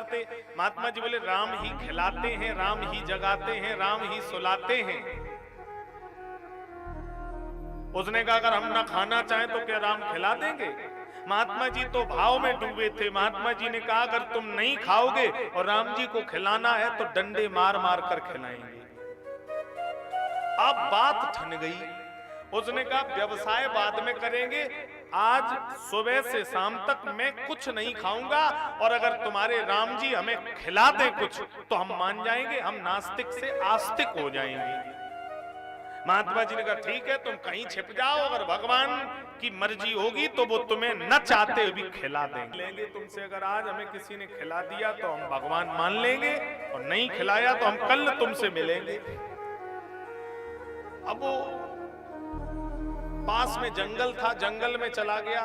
करते। महात्मा जी बोले राम ही खिलाते हैं, राम ही जगाते हैं, राम ही सुलाते हैं। उसने कहा अगर हम ना खाना चाहें तो क्या राम खिला देंगे? महात्मा जी तो भाव में डूबे थे। महात्मा जी ने कहा अगर तुम नहीं खाओगे और राम जी को खिलाना है तो डंडे मार मार कर खिलाएंगे। अब बात ठन गई। उसने कहा व्यवसाय बाद में करेंगे, आज सुबह से शाम तक मैं कुछ नहीं खाऊंगा और अगर तुम्हारे राम जी हमें खिला दें कुछ तो हम मान जाएंगे, हम नास्तिक से आस्तिक हो जाएंगे। महात्मा जी ने कहा ठीक है, तुम कहीं छिप जाओ, अगर भगवान की मर्जी होगी तो वो तुम्हें न चाहते हुए खिला देंगे तुमसे। अगर आज हमें किसी ने खिला दिया तो हम भगवान मान लेंगे और नहीं खिलाया तो हम कल तुमसे मिलेंगे। अब वो पास में जंगल था, जंगल में चला गया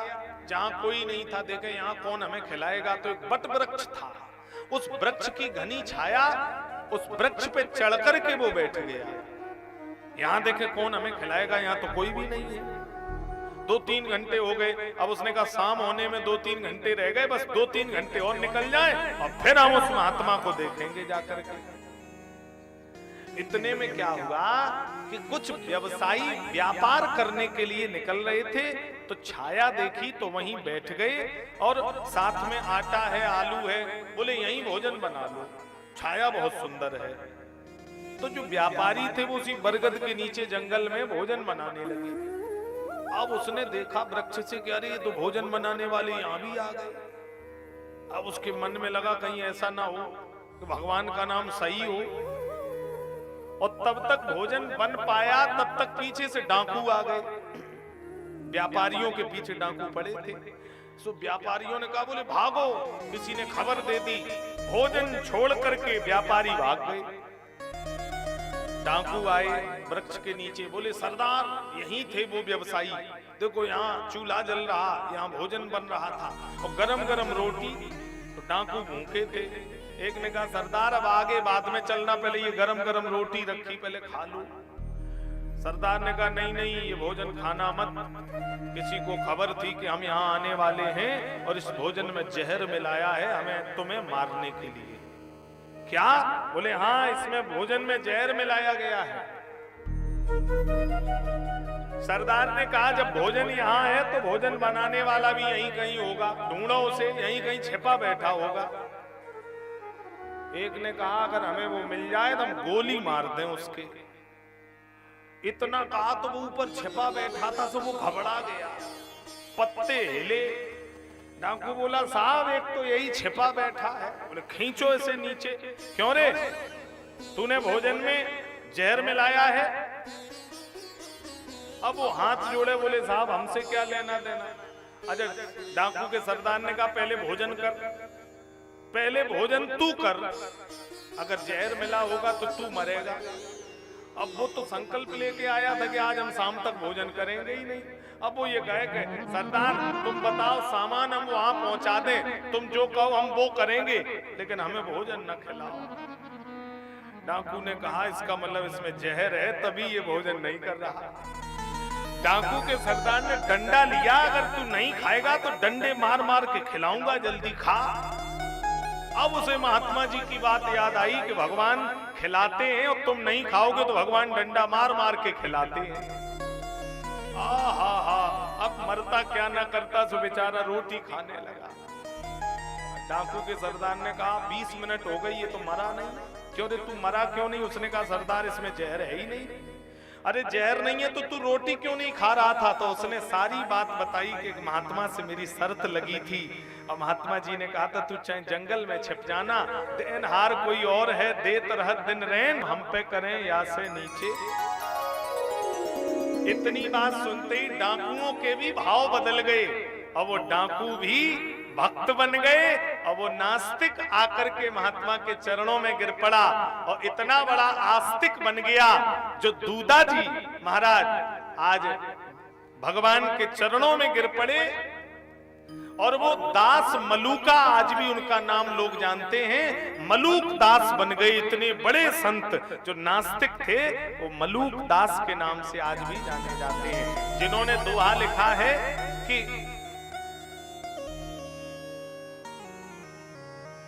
जहां कोई नहीं था। देखे यहाँ कौन हमें खिलाएगा, तो एक बट वृक्ष था। उस वृक्ष की घनी छाया, उस वृक्ष पे चढ़ करके वो बैठ गया। यहाँ देखे कौन हमें खिलाएगा, यहाँ तो कोई भी नहीं है। 2-3 घंटे हो गए। अब उसने कहा शाम होने में 2-3 घंटे रह गए, बस 2-3 घंटे और निकल जाए और फिर हम उस महात्मा को देखेंगे जाकर के। इतने में क्या हुआ कि कुछ व्यवसायी व्यापार करने के लिए निकल रहे थे, तो छाया देखी तो वहीं बैठ गए और साथ में आटा है, आलू है, बोले यहीं भोजन बना लो, छाया बहुत सुंदर है। तो जो व्यापारी थे वो उसी बरगद के नीचे जंगल में भोजन बनाने लगे। अब उसने देखा वृक्ष से कि अरे ये तो भोजन बनाने वाले यहाँ भी आ गए। अब उसके मन में लगा कहीं ऐसा ना हो कि भगवान का नाम सही हो। और तब तक भोजन बन पाया, तब तक पीछे से डाकू आ गए। व्यापारियों के पीछे डाकू पड़े थे। सो व्यापारियों ने कहा बोले भागो, किसी ने खबर दे दी। भोजन छोड़ करके व्यापारी भाग गए। डाकू आए वृक्ष के नीचे, बोले सरदार यही थे वो व्यवसायी, देखो यहाँ चूल्हा जल रहा, यहाँ भोजन बन रहा था और गरम गरम रोटी। तो डाकू भूखे थे। एक ने कहा सरदार अब आगे बाद में चलना, पहले ये गरम गरम रोटी रखी पहले खा लो। सरदार ने कहा नहीं नहीं, ये भोजन खाना मत, किसी को खबर थी कि हम यहाँ आने वाले हैं और इस भोजन में जहर मिलाया है हमें तुम्हें मारने के लिए। क्या? बोले हाँ, इसमें भोजन में जहर मिलाया गया है। सरदार ने कहा जब भोजन यहाँ है तो भोजन बनाने वाला भी यहीं कहीं होगा, ढूंढो उसे, यहीं कहीं छिपा बैठा होगा। एक ने कहा अगर हमें वो मिल जाए तो हम गोली मार दें उसके। इतना कहा तो वो ऊपर छिपा बैठा था, तो वो घबरा गया, पत्ते हिले। डाकू बोला साहब एक तो यही छिपा बैठा है। बोले खींचो इसे नीचे। क्यों रे, तूने भोजन में जहर मिलाया है? अब वो हाथ जोड़े, बोले साहब हमसे क्या लेना देना। अच्छा, डाकू के सरदार ने कहा पहले भोजन कर, पहले भोजन तू कर, अगर जहर मिला होगा तो तू मरेगा। अब वो तो संकल्प लेके आया था कि आज हम शाम तक भोजन करेंगे ही नहीं। अब वो ये कहे सरदार तुम बताओ सामान हम वहां पहुंचा दें, तुम जो कहो हम वो करेंगे, लेकिन हमें भोजन न खिलाओ। डाकू ने कहा इसका मतलब इसमें जहर है, तभी ये भोजन नहीं कर रहा। डाकू के सरदार ने डंडा लिया, अगर तू नहीं खाएगा तो डंडे मार मार के खिलाऊंगा, जल्दी खा। अब उसे महात्मा जी की बात याद आई कि भगवान खिलाते हैं और तुम नहीं खाओगे तो भगवान डंडा मार मार के खिलाते हैं। अब मरता क्या ना करता, सो बेचारा रोटी खाने लगा। डाकू के सरदार ने कहा 20 मिनट हो गई, ये तो मरा नहीं। क्यों रे तू मरा क्यों नहीं? उसने कहा सरदार इसमें जहर है ही नहीं। अरे जहर नहीं है तो तू रोटी क्यों नहीं खा रहा था? तो उसने सारी बात बताई कि महात्मा से मेरी शर्त लगी थी और महात्मा जी ने कहा था तू चाहे जंगल में छिप जाना, देनहार कोई और है, देत रहत दिन रैन, हम पे करें या से नीचे। इतनी बात सुनते ही डाकुओं के भी भाव बदल गए और वो डाकू भी भक्त बन गए और वो नास्तिक आकर के महात्मा के चरणों में गिर पड़ा और इतना बड़ा आस्तिक बन गया जो दूधा जी महाराज आज भगवान के चरणों में गिर पड़े। और वो दास मलूका, आज भी उनका नाम लोग जानते हैं, मलूक दास बन गए। इतने बड़े संत जो नास्तिक थे वो मलूक दास के नाम से आज भी जाने जाते हैं, जिन्होंने दोहा लिखा है कि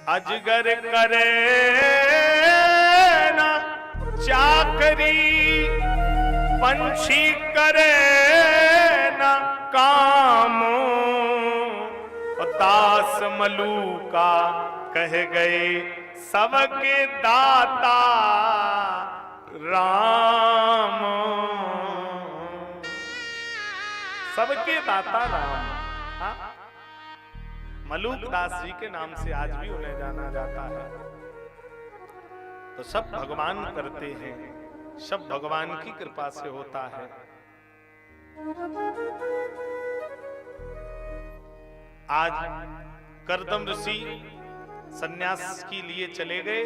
अजगर करे ना चाकरी, पंछी करे ना काम, दास मलूका कह गए सबके दाता राम। सबके दाता राम। हाँ? मलूक दास जी के नाम से आज भी उन्हें जाना जाता है। तो सब भगवान करते हैं, सब भगवान की कृपा से होता है। आज कर्दम ऋषि सन्यास के लिए चले गए।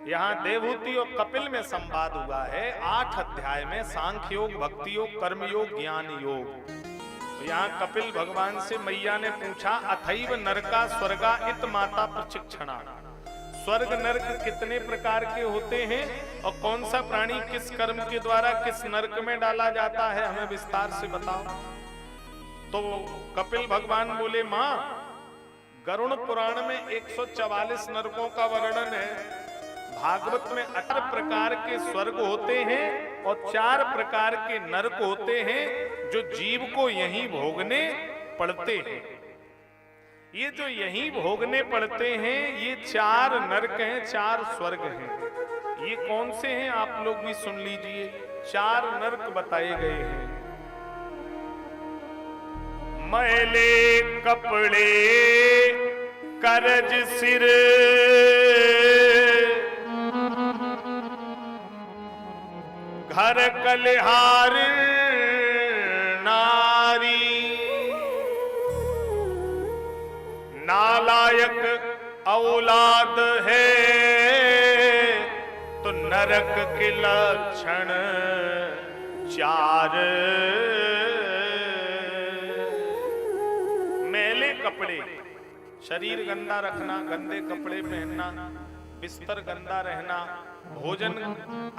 यहाँ देवहूति और कपिल में संवाद हुआ है 8 अध्याय में, सांख्य योग, भक्ति योग, कर्म योग, ज्ञान योग। यहाँ कपिल भगवान से मैया ने पूछा अथैव नरका स्वर्गा इत माता प्रशिक्षणा, स्वर्ग नरक कितने प्रकार के होते हैं और कौन सा प्राणी किस कर्म के द्वारा किस नरक में डाला जाता है, हमें विस्तार से बताओ। तो कपिल भगवान बोले मां, गरुड़ पुराण में 144 नरकों का वर्णन है, भागवत में 18 प्रकार के स्वर्ग होते हैं और 4 प्रकार के नरक होते हैं जो जीव को यहीं भोगने पड़ते हैं। ये जो यहीं भोगने पड़ते हैं ये 4 नरक हैं, 4 स्वर्ग हैं। ये कौन से हैं आप लोग भी सुन लीजिए। 4 नरक बताए गए हैं। मैले कपड़े करज सिर, घर कलिहार नारी, नालायक औलाद है तो नरक के लक्षण 4। मैले कपड़े, शरीर गंदा रखना, गंदे कपड़े पहनना, बिस्तर गंदा रहना, भोजन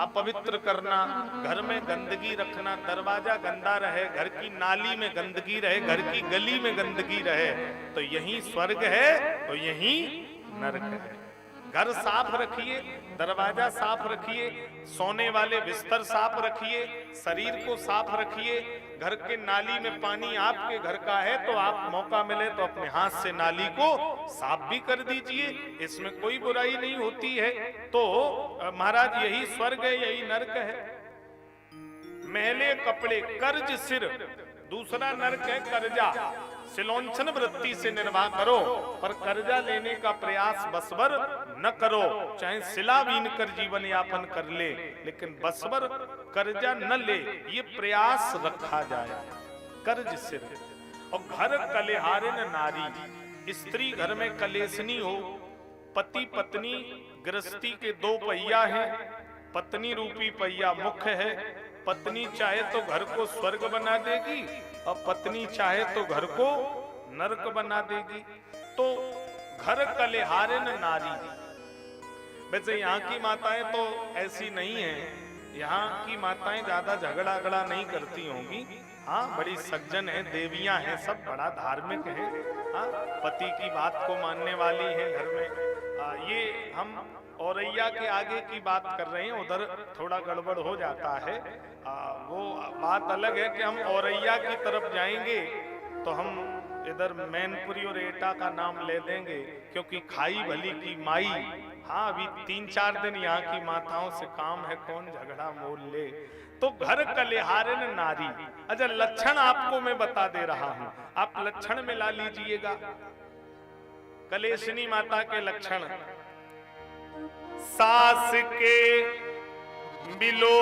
अपवित्र करना, घर में गंदगी रखना, दरवाजा गंदा रहे, घर की नाली में गंदगी रहे, घर की गली में गंदगी रहे, तो यही स्वर्ग है और यही नरक है। घर साफ रखिए, दरवाजा साफ रखिए, सोने वाले बिस्तर साफ रखिए, शरीर को साफ रखिए। घर के नाली में पानी आपके घर का है तो आप मौका मिले तो अपने हाथ से नाली को साफ भी कर दीजिए, इसमें कोई बुराई नहीं होती है। तो महाराज यही स्वर्ग है, यही नरक है। मैले कपड़े, कर्ज सिर, दूसरा नरक है कर्जा। सिलोंचन वृत्ति से निर्वाह करो पर कर्जा लेने का प्रयास बसवर न करो, चाहे सिला बीन कर जीवन यापन कर ले, लेकिन बसवर कर्जा न ले, ये प्रयास रखा जाए। कर्ज सिर। और घर कलेहारिन नारी, स्त्री घर में कलेसनी हो, पति पत्नी गृहस्थी के 2 पहिया हैं, पत्नी रूपी पहिया मुख्य है। पत्नी चाहे तो घर को स्वर्ग बना देगी और पत्नी चाहे तो घर को नरक बना देगी। तो घर कलेहारिन नारी। वैसे यहाँ की माताएं तो ऐसी नहीं हैं, यहाँ की माताएं ज्यादा झगड़ा अगड़ा नहीं करती होंगी। हाँ, बड़ी सज्जन है, देवियां हैं, सब बड़ा धार्मिक है। हाँ, पति की बात को मानने वाली है घर में। ये हम औरैया के आगे की बात कर रहे हैं, उधर थोड़ा गड़बड़ हो जाता है। वो बात अलग है कि हम औरैया की तरफ जाएंगे तो हम इधर मैनपुरी और एटा का नाम ले देंगे, क्योंकि खाई भली की माई। हाँ, अभी 3-4 दिन यहाँ की माताओं से काम है, कौन झगड़ा मोल ले। तो घर कलेहारिन नारी। अच्छा, लक्षण आपको मैं बता दे रहा हूं, आप लक्षण में ला लीजिएगा कलेशनी माता के लक्षण। सास के बिलो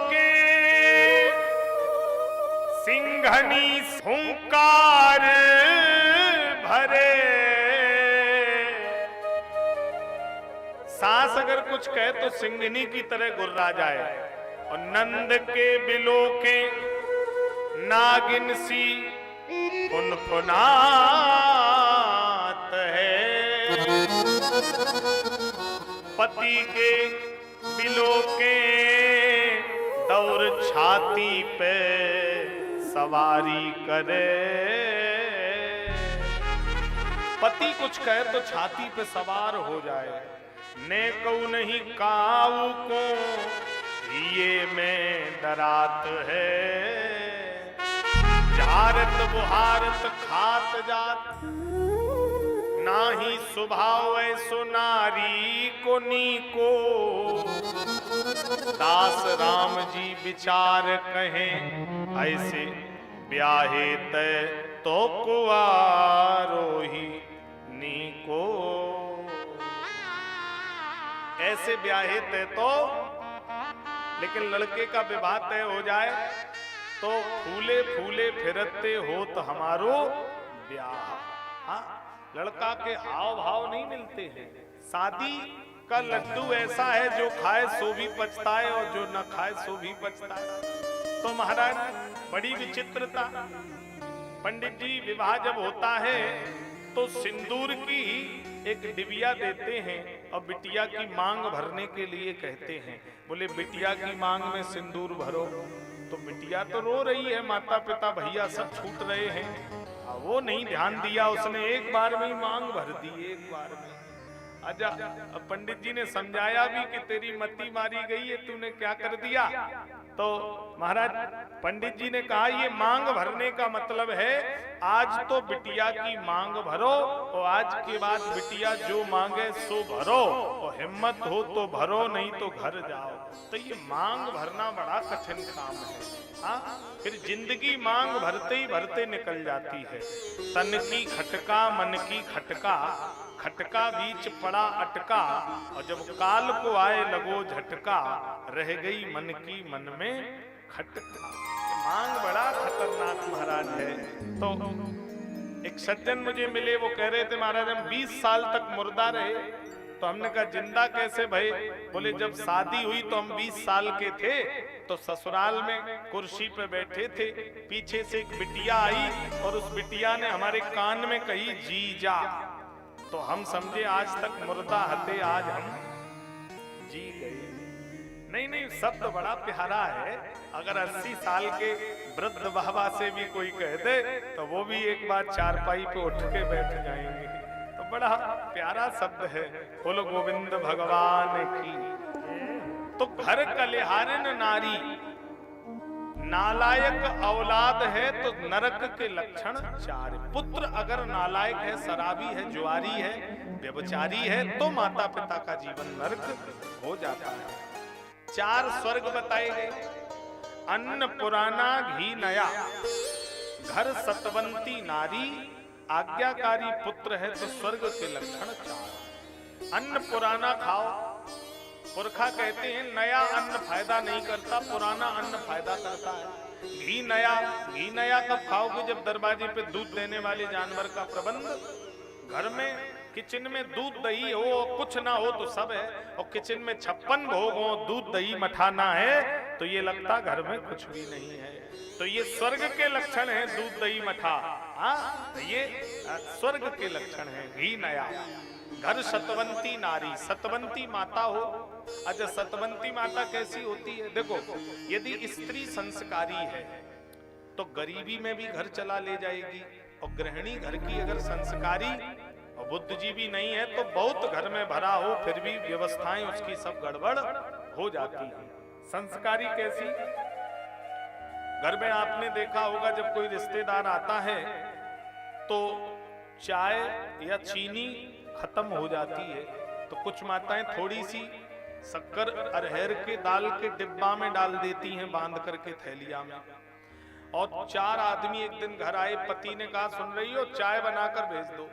के सिंघनी हुंकार भरे। सास अगर कुछ कहे तो सिंघनी की तरह गुर्रा जाए। और नंद के बिलो के नागिन सी फुनफुनात है। पति के बिलो के दौर छाती पे सवारी करे। पति कुछ कहे तो छाती पे सवार हो जाए। ने कहू नहीं काऊ को ये में डरात है, झारत बुहारत खात जात, नाही स्वभाव ऐसो नारी को नीको, दास राम जी विचार कहें ऐसे ब्याहे तय तो कुआरो ही नीको। ऐसे ब्याहे तय तो, लेकिन लड़के का विवाह तय हो जाए तो फूले फूले फिरते हो तो हमारो ब्याह। हाँ, लड़का के हाव भाव नहीं मिलते हैं। शादी का लड्डू ऐसा है जो खाए सो भी पछताए और जो न खाए सो भी पछताए। तो महाराज बड़ी विचित्रता, पंडित जी विवाह जब होता है तो सिंदूर की एक डिबिया देते हैं और बिटिया की मांग भरने के लिए कहते हैं। बोले बिटिया की मांग में सिंदूर भरो। तो बिटिया तो रो रही है, माता पिता भैया सब छूट रहे हैं, वो नहीं ध्यान दिया, उसने एक बार में ही मांग भर दी, एक बार में। अच्छा, अब पंडित जी ने समझाया भी कि तेरी मती मारी गई है, तूने क्या कर दिया। तो महाराज पंडित जी ने कहा ये मांग भरने का मतलब है आज तो बिटिया की मांग भरो और आज के बाद बिटिया जो मांगे सो भरो, और हिम्मत हो तो भरो नहीं तो घर जाओ। तो ये मांग भरना बड़ा कठिन काम है। हाँ, फिर जिंदगी मांग भरते ही भरते निकल जाती है। तन की खटका मन की खटका, खटका बीच पड़ा अटका, और जब काल को आए लगो झटका, रह गई मन की मन में खटका। मांग बड़ा खतरनाक महाराज है। तो एक सज्जन मुझे मिले, वो कह रहे थे महाराज हम 20 साल तक मुर्दा रहे। तो हमने कहा जिंदा कैसे भाई? बोले जब शादी हुई तो हम 20 साल के थे, तो ससुराल में कुर्सी पे बैठे थे, पीछे से एक बिटिया आई और उस बिटिया ने हमारे कान में कही जीजा। तो हम समझे आज तक मुर्दा हते, आज हम जी गए। नहीं नहीं, शब्द बड़ा प्यारा है। अगर 80 साल के वृद्ध बाबा से भी कोई कह दे तो वो भी एक बार चारपाई पे उठ के बैठ जाएंगे। तो बड़ा प्यारा शब्द है। बोलो गोविंद भगवान की। तो घर कलिहारिन नारी, नालायक औलाद है तो नरक के लक्षण 4। पुत्र अगर नालायक है, शराबी है, जुआरी है, व्यभिचारी है, तो माता पिता का जीवन नरक हो जाता है। 4 स्वर्ग बताए गए। अन्न पुराना घी नया, घर सतवंती नारी, आज्ञाकारी पुत्र है तो स्वर्ग के लक्षण 4। अन्न पुराना खाओ। पुरखा कहते हैं नया अन्न फायदा नहीं करता, पुराना अन्न फायदा करता है। घी नया कब खाओगे? जब दरवाजे पे दूध देने वाले जानवर का प्रबंध, घर में किचन में दूध दही हो, कुछ ना हो तो सब है, और किचन में 56 भोग हो, दूध दही मठाना है तो ये लगता घर में कुछ भी नहीं है। तो ये स्वर्ग के लक्षण है, दूध दही मठा। हाँ, ये स्वर्ग के लक्षण है। घी नया, घर सतवंती नारी, सतवंती माता हो। अच्छा, सतवंती माता कैसी होती है? देखो, यदि स्त्री संस्कारी है तो गरीबी में भी घर चला ले जाएगी, और गृहिणी घर की अगर संस्कारी और बुद्धिजीवी नहीं है तो बहुत घर में भरा हो फिर भी व्यवस्थाएं उसकी सब गड़बड़ हो जाती है। संस्कारी कैसी? घर में आपने देखा होगा जब कोई रिश्तेदार आता है तो चाय या चीनी खत्म हो जाती है तो कुछ माताएं थोड़ी सी शक्कर अरहर के दाल के डिब्बा में डाल देती हैं, बांध करके थैलिया में। और 4 आदमी एक दिन घर आए, पति ने कहा सुन रही हो चाय बनाकर भेज दो।